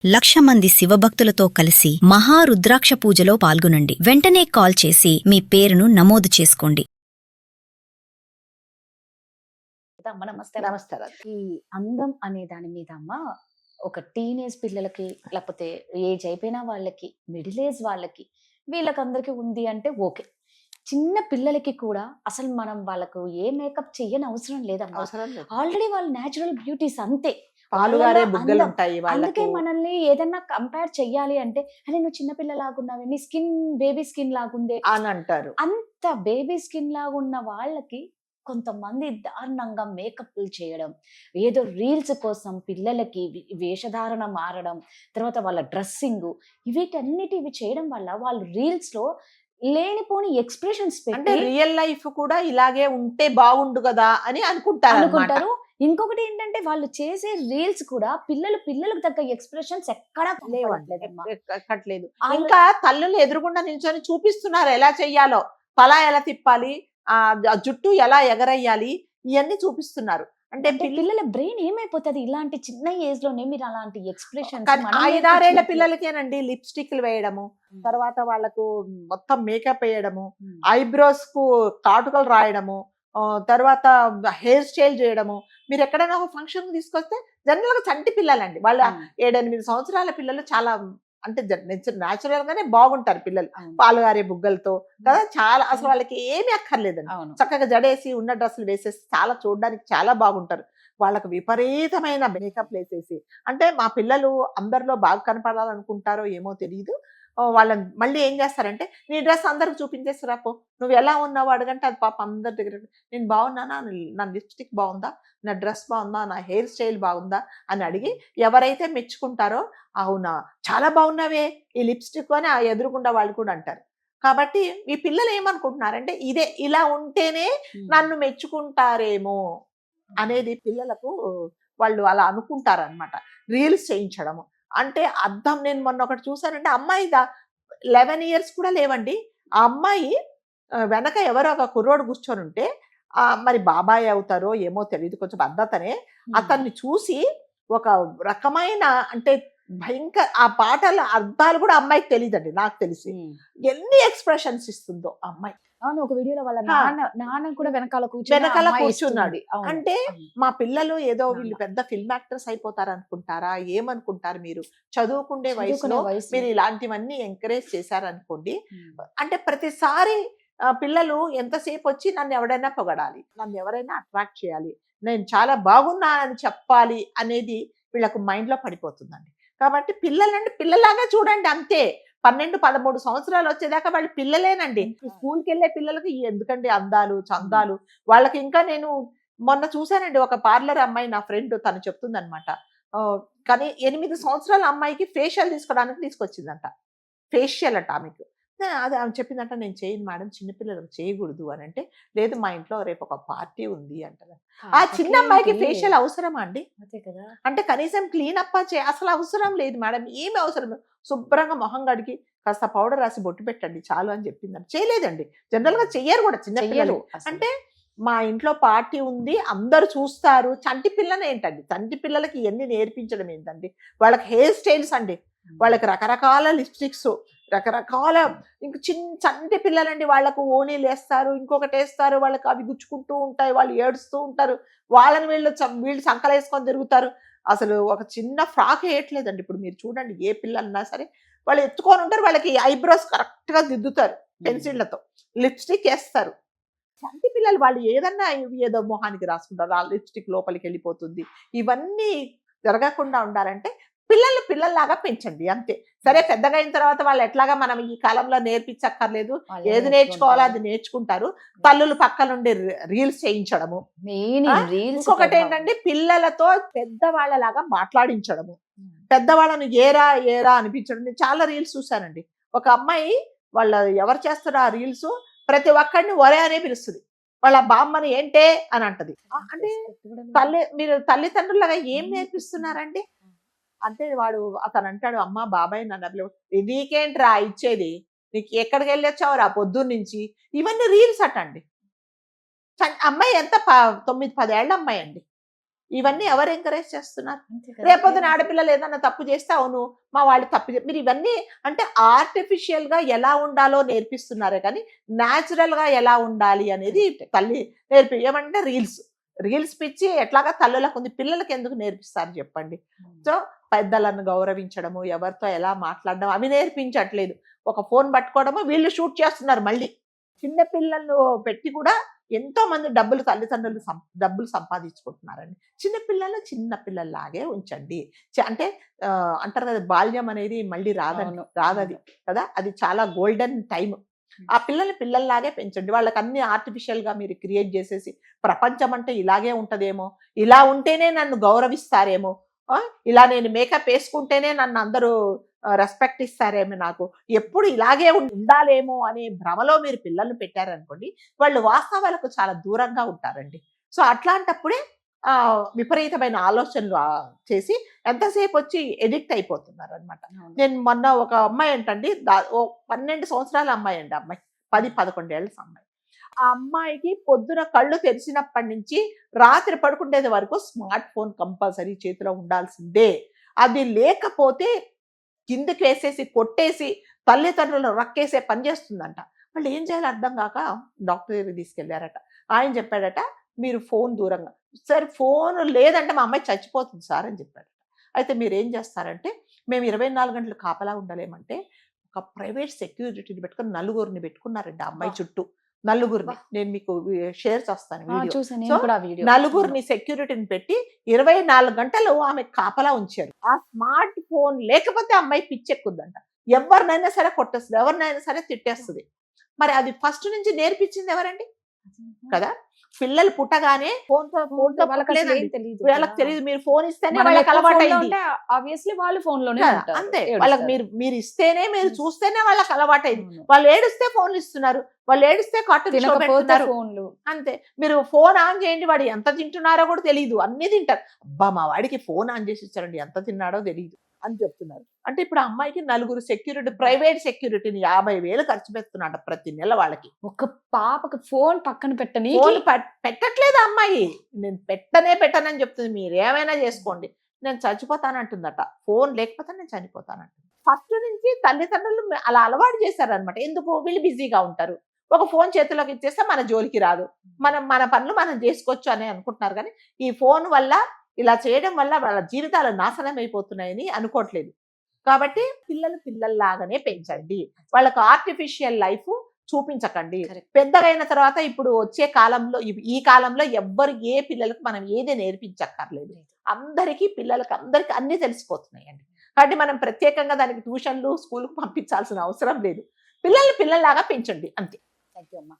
1,00,000 మంది శివభక్తులతో కలిసి మహారుద్రాక్ష పూజలో పాల్గొనండి. వెంటనే కాల్ చేసి మీ పేరును నమోదు చేసుకోండి. నమస్తే. నమస్కారం. ఈ అందం అనే దాని మీద అమ్మ ఒక టీనేజ్ పిల్లలకి లేకపోతే ఏజ్ అయిపోయిన వాళ్ళకి మిడిల్ ఏజ్ వాళ్ళకి వీళ్ళకందరికీ ఉంది అంటే ఓకే. చిన్న పిల్లలకి కూడా అసలు మనం వాళ్ళకు ఏ మేకప్ చెయ్యని అవసరం లేదమ్మా. అవసరం లేదు. ఆల్రెడీ వాళ్ళ న్యాచురల్ బ్యూటీస్ అంతే. పాలుగారే వాళ్ళలో బుగ్గలు అందం. ఉంటాయి అందుకే వాళ్ళకి మనల్ని ఏదన్నా కంపేర్ చెయ్యాలి అంటే అరే నువ్వు చిన్నపిల్ల లాగున్నావే, నీ స్కిన్ బేబీ స్కిన్ లాగుందే, అని అంటారు. అంత బేబీ స్కిన్ లాగున్న వాళ్ళకి కొంతమంది దారుణంగా మేకప్లు చేయడం, ఏదో రీల్స్ కోసం పిల్లలకి వేషధారణ మారడం, తర్వాత వాళ్ళ డ్రెస్సింగ్, వీటన్నిటివి చేయడం వల్ల వాళ్ళు రీల్స్ లో లేనిపోని ఎక్స్ప్రెషన్స్ అంటే పెట్టి రియల్ లైఫ్ కూడా ఇలాగే ఉంటే బాగుండు కదా అని అనుకుంటారు అన్నమాట. అనుకుంటారు. ఇంకొకటి ఏంటంటే వాళ్ళు చేసే రీల్స్ కూడా పిల్లలకు తగ్గ ఎక్స్ప్రెషన్స్ ఎక్కడా కనపడట్లేదమ్మా. ఎక్కట్లేదు. ఇంకా తల్లులు ఎదురుగుండా నిల్చొని చూపిస్తున్నారు ఎలా చెయ్యాలో, తల ఎలా తిప్పాలి, ఆ జుట్టు ఎలా ఎగరయ్యాలి, ఇవన్నీ చూపిస్తున్నారు. అంటే అంటే పిల్లల బ్రెయిన్ ఏమైపోతుంది ఇలాంటి చిన్న ఏజ్ లోనే మీరు అలాంటి ఎక్స్ప్రెషన్స్. 5-6 ఏళ్ల పిల్లలకేనండి లిప్స్టిక్లు వేయడము, తర్వాత వాళ్ళకు మొత్తం మేకప్ వేయడము, ఐబ్రోస్ కు కాటుకలు రాయడము, తర్వాత హెయిర్ స్టైల్ చేయడము. మీరు ఎక్కడైనా ఒక ఫంక్షన్ తీసుకొస్తే జనరల్ గా చంటి పిల్లలండి, వాళ్ళ 7-8 సంవత్సరాల పిల్లలు చాలా అంటే న్యాచురల్ గానే బాగుంటారు పిల్లలు, పాలుగారే బుగ్గలతో కదా. చాలా అసలు వాళ్ళకి ఏమీ అక్కర్లేదండి, చక్కగా జడేసి ఉన్న డ్రెస్సులు వేసేసి చాలా చూడడానికి చాలా బాగుంటారు. వాళ్ళకు విపరీతమైన మేకప్ వేసేసి, అంటే మా పిల్లలు అందరిలో బాగా కనపడాలనుకుంటారో ఏమో తెలియదు. వాళ్ళని మళ్ళీ ఏం చేస్తారంటే నీ డ్రెస్ అందరికి చూపించేసి రాపో, నువ్వు ఎలా ఉన్నావు అడగంటే అది పాప అందరి దగ్గర నేను బాగున్నానా, నా లిప్స్టిక్ బాగుందా, నా డ్రెస్ బాగుందా, నా హెయిర్ స్టైల్ బాగుందా అని అడిగి ఎవరైతే మెచ్చుకుంటారో అవునా చాలా బాగున్నావే ఈ లిప్స్టిక్ అని ఆ ఎదురుకుండా వాళ్ళు కూడా అంటారు. కాబట్టి ఈ పిల్లలు ఏమనుకుంటున్నారంటే ఇదే ఇలా ఉంటేనే నన్ను మెచ్చుకుంటారేమో అనేది పిల్లలకు వాళ్ళు అలా అనుకుంటారు అనమాట. రీల్స్ చేయించడము అంటే అర్థం. నేను మొన్న ఒకటి చూసానంటే అమ్మాయి 11 years కూడా లేవండి, ఆ అమ్మాయి వెనక ఎవరో ఒక కుర్రోడు కూర్చొని ఉంటే మరి బాబాయ్ అవుతారో ఏమో తెలియదు, కొంచెం అద్దతనే అతన్ని చూసి ఒక రకమైన అంటే భయంకర ఆ పాటల అర్థాలు కూడా అమ్మాయికి తెలియదండి, నాకు తెలిసి ఎన్ని ఎక్స్ప్రెషన్స్ ఇస్తుందో ఆ అమ్మాయి. అవును, ఒక వీడియోలో వాళ్ళ నాన్న కూడా వెనకాల కూర్చున్నాడు. అంటే మా పిల్లలు ఏదో వీళ్ళు పెద్ద ఫిల్మ్ యాక్టర్స్ అయిపోతారు అనుకుంటారా, ఏమనుకుంటారు మీరు? చదువుకునే వయసులో మీరు ఇలాంటివన్నీ ఎంకరేజ్ చేశారనుకోండి, అంటే ప్రతిసారి పిల్లలు ఎంతసేపు వచ్చి నన్ను ఎవరైనా పొగడాలి, నన్ను ఎవరైనా అట్రాక్ట్ చేయాలి, నేను చాలా బాగున్నానని చెప్పాలి అనేది వీళ్ళకు మైండ్ లో పడిపోతుందండి. కాబట్టి పిల్లలంటే పిల్లలాగా చూడండి అంతే. 12-13 సంవత్సరాలు వచ్చేదాకా వాళ్ళు పిల్లలేనండి. స్కూల్కి వెళ్ళే పిల్లలకి ఎందుకండి అందాలు చందాలు వాళ్ళకి. ఇంకా నేను మొన్న చూసానండి ఒక పార్లర్ అమ్మాయి, నా ఫ్రెండ్, తను చెప్తుంది అనమాట, కానీ 8 సంవత్సరాల అమ్మాయికి ఫేషియల్ తీసుకోవడానికి తీసుకొచ్చిందంట. ఫేషియల్ అంట ఆమెకు. అది ఆమె చెప్పిందంట, నేను చేయను మేడం, చిన్నపిల్లలకు చేయకూడదు అని అంటే, లేదు మా ఇంట్లో రేపు ఒక పార్టీ ఉంది అంటారు. ఆ చిన్న అమ్మాయికి ఫేషియల్ అవసరమా అండి? అంటే కనీసం క్లీన్ అప్ అసలు అవసరం లేదు మేడం, ఏమి అవసరం, శుభ్రంగా మొహం గడికి కాస్త పౌడర్ రాసి బొట్టు పెట్టండి చాలు అని చెప్పిందండి. చేయలేదండి, జనరల్ గా చెయ్యరు కూడా చిన్నపిల్లలు. అంటే మా ఇంట్లో పార్టీ ఉంది అందరు చూస్తారు. చంటి పిల్లని ఏంటండి, చంటి పిల్లలకి ఎన్ని నేర్పించడం ఏంటండి, వాళ్ళకి హెయిర్ స్టైల్స్ అండి, వాళ్ళకి రకరకాల లిప్స్టిక్స్, రకరకాల ఇంక చంటి పిల్లలండి, వాళ్ళకు ఓణీలు వేస్తారు, ఇంకొకటి వేస్తారు, వాళ్ళకి అవి గుచ్చుకుంటూ ఉంటాయి, వాళ్ళు ఏడుస్తూ ఉంటారు, వాళ్ళని వీళ్ళు సంకలు వేసుకొని తిరుగుతారు. అసలు ఒక చిన్న ఫ్రాక్ వేయట్లేదండి. ఇప్పుడు మీరు చూడండి ఏ పిల్లలన్నా సరే వాళ్ళు ఎత్తుకొని ఉంటారు, వాళ్ళకి ఐబ్రోస్ కరెక్ట్ గా దిద్దుతారు పెన్సిళ్లతో, లిప్స్టిక్ వేస్తారు. చంటి పిల్లలు వాళ్ళు ఏదన్నా ఏదో మొహానికి రాసుకుంటారు, ఆ లిప్స్టిక్ లోపలికి వెళ్ళిపోతుంది. ఇవన్నీ జరగకుండా ఉండాలంటే పిల్లలు పిల్లల్లాగా పెంచండి అంతే. సరే పెద్దగా అయిన తర్వాత వాళ్ళు ఎట్లాగా మనం ఈ కాలంలో నేర్పించక్కర్లేదు, ఏది నేర్చుకోవాలో అది నేర్చుకుంటారు. తల్లులు పక్క నుండి రీల్స్ చేయించడము, ఇంకొకటి ఏంటంటే పిల్లలతో పెద్దవాళ్ళలాగా మాట్లాడించడము, పెద్దవాళ్ళను ఏరా ఏరా అనిపించడం. నేను చాలా రీల్స్ చూశానండి. ఒక అమ్మాయి వాళ్ళ ఎవరు చేస్తారో ఆ రీల్స్ ప్రతి ఒక్కడిని ఒరే అనే పిలుస్తుంది, వాళ్ళ బామ్మని ఏంటే అని అంటది. అంటే మీరు తల్లిదండ్రులుగా ఏం నేర్పిస్తున్నారండి అంటే అతను అంటాడు, అమ్మ బాబాయ్ నన్ను నీకేంట్రా ఇచ్చేది, నీకు ఎక్కడికి వెళ్ళొచ్చావురా పొద్దున్న నుంచి, ఇవన్నీ రీల్స్ అటండి. అమ్మాయి ఎంత 9-10 ఏళ్ళ అమ్మాయి అండి, ఇవన్నీ ఎవరు ఎంకరేజ్ చేస్తున్నారు? రేపొద్దున ఆడపిల్లలు ఏదైనా తప్పు చేస్తే అవును మా వాళ్ళు తప్పు మీరు ఇవన్నీ అంటే ఆర్టిఫిషియల్ గా ఎలా ఉండాలో నేర్పిస్తున్నారే కానీ న్యాచురల్ గా ఎలా ఉండాలి అనేది తల్లి ఏమంటే రీల్స్ పిచ్చి ఎట్లాగా తల్లులకు ఉంది, పిల్లలకి ఎందుకు నేర్పిస్తారు చెప్పండి? సో పెద్దలను గౌరవించడము, ఎవరితో ఎలా మాట్లాడడం అవి నేర్పించట్లేదు. ఒక ఫోన్ పట్టుకోవడము, వీళ్ళు షూట్ చేస్తున్నారు. మళ్ళీ చిన్న పిల్లలు పెట్టి కూడా ఎంతో మంది తల్లిదండ్రులు డబ్బులు సంపాదించుకుంటున్నారండి. చిన్న పిల్లల్లాగే ఉంచండి. అంటే అంటారు కదా, బాల్యం అనేది మళ్ళీ రాదది కదా, అది చాలా గోల్డెన్ టైం. ఆ పిల్లల్లాగే పెంచండి. వాళ్ళకి అన్ని ఆర్టిఫిషియల్ గా మీరు క్రియేట్ చేసేసి ప్రపంచం అంటే ఇలాగే ఉంటదేమో, ఇలా ఉంటేనే నన్ను గౌరవిస్తారేమో, ఇలా నేను మేకప్ వేసుకుంటేనే నన్ను అందరూ రెస్పెక్ట్ ఇస్తారేమో, నాకు ఎప్పుడు ఇలాగే ఉండాలేమో అనే భ్రమలో మీరు పిల్లల్ని పెట్టారనుకోండి, వాళ్ళు వాస్తవాలకు చాలా దూరంగా ఉంటారండి. సో అట్లాంటప్పుడే విపరీతమైన ఆలోచనలు చేసి ఎంతసేపు వచ్చి ఎడిక్ట్ అయిపోతున్నారు అనమాట. నేను మొన్న ఒక అమ్మాయి ఏంటండి, 12 సంవత్సరాల అమ్మాయి అండి, అమ్మాయి 10-11 ఏళ్ళ అమ్మాయి. ఆ అమ్మాయికి పొద్దున కళ్ళు తెరిచినప్పటి నుంచి రాత్రి పడుకునేది వరకు స్మార్ట్ ఫోన్ కంపల్సరీ చేతిలో ఉండాల్సిందే. అది లేకపోతే కిందకి వేసేసి కొట్టేసి తల్లిదండ్రులు రక్కేసే పని చేస్తుందంట. వాళ్ళు ఏం చేయాలో అర్థం కాక డాక్టర్ దగ్గరికి తీసుకెళ్లారట. ఆయన చెప్పాడట, మీరు ఫోన్ దూరంగా, సార్ ఫోన్ లేదంటే మా అమ్మాయి చచ్చిపోతుంది సార్ అని చెప్పాడట. అయితే మీరు ఏం చేస్తారంటే, మేము 24 గంటలు కాపలా ఉండలేమంటే ఒక ప్రైవేట్ సెక్యూరిటీని పెట్టుకుని 4 పెట్టుకున్నారండి ఆ అమ్మాయి చుట్టూ. 4 నేను మీకు షేర్ చేస్తాను వీడియో. 4 సెక్యూరిటీని పెట్టి 24 గంటలు ఆమె కాపలా ఉంచారు. ఆ స్మార్ట్ ఫోన్ లేకపోతే అమ్మాయి పిచ్చెక్కుద్దంట. ఎవరినైనా సరే కొట్టేస్తుంది, ఎవరినైనా సరే తిట్టేస్తుంది. మరి అది ఫస్ట్ నుంచి నేర్పించింది ఎవరండి కదా? పిల్లలు పుట్టగానే వాళ్ళకి తెలియదు. మీరు ఫోన్ ఇస్తేనే వాళ్ళకి అలవాటు అయింది. ఆబ్వియస్లీ వాళ్ళు ఫోన్ లోనే అంతే. వాళ్ళకి మీరు ఇస్తేనే, మీరు చూస్తేనే వాళ్ళకి అలవాటు అయింది. వాళ్ళు ఏడుస్తే ఫోన్లు ఇస్తున్నారు, వాళ్ళు ఏడిస్తే కార్టూన్ షో పెడుతున్నారు. అంతే. మీరు ఫోన్ ఆన్ చేయండి, వాడు ఎంత తింటున్నారో కూడా తెలియదు, అన్ని తింటారు. అబ్బా మా వాడికి ఫోన్ ఆన్ చేసి ఇచ్చారండి, ఎంత తిన్నాడో తెలియదు అని చెప్తున్నారు. అంటే ఇప్పుడు అమ్మాయికి 4 సెక్యూరిటీ, ప్రైవేట్ సెక్యూరిటీని 50,000 ఖర్చు పెడుతున్నాడు ప్రతి నెల. వాళ్ళకి ఒక పాపకి ఫోన్ పక్కన పెట్టట్లేదు అమ్మాయి. నేను పెట్టనని చెప్తుంది. మీరు ఏమైనా చేసుకోండి, నేను చచ్చిపోతానంటుందట. ఫోన్ లేకపోతే నేను చనిపోతానంటుంది. ఫస్ట్ నుంచి తల్లిదండ్రులు అలా అలవాటు చేశారనమాట. ఎందుకు? వీళ్ళు బిజీగా ఉంటారు. ఒక ఫోన్ చేతిలోకి ఇచ్చేస్తే మన జోలికి రాదు, మన పనులు మనం చేసుకోవచ్చు అని అనుకుంటున్నారు. కానీ ఈ ఫోన్ వల్ల, ఇలా చేయడం వల్ల వాళ్ళ జీవితాలు నాశనం అయిపోతున్నాయని అనుకోవట్లేదు. కాబట్టి పిల్లల్లాగానే పెంచండి. వాళ్ళకు ఆర్టిఫిషియల్ లైఫ్ చూపించకండి. పెద్దగైన తర్వాత ఇప్పుడు వచ్చే కాలంలో, ఈ కాలంలో ఏ పిల్లలకు మనం ఏది నేర్పించక్కర్లేదు. పిల్లలకి అందరికీ అన్ని తెలిసిపోతున్నాయండి. కాబట్టి మనం ప్రత్యేకంగా దానికి ట్యూషన్లు, స్కూల్కి పంపించాల్సిన అవసరం లేదు. పిల్లల్లాగా పెంచండి అంతే. థ్యాంక్ యూ అమ్మా.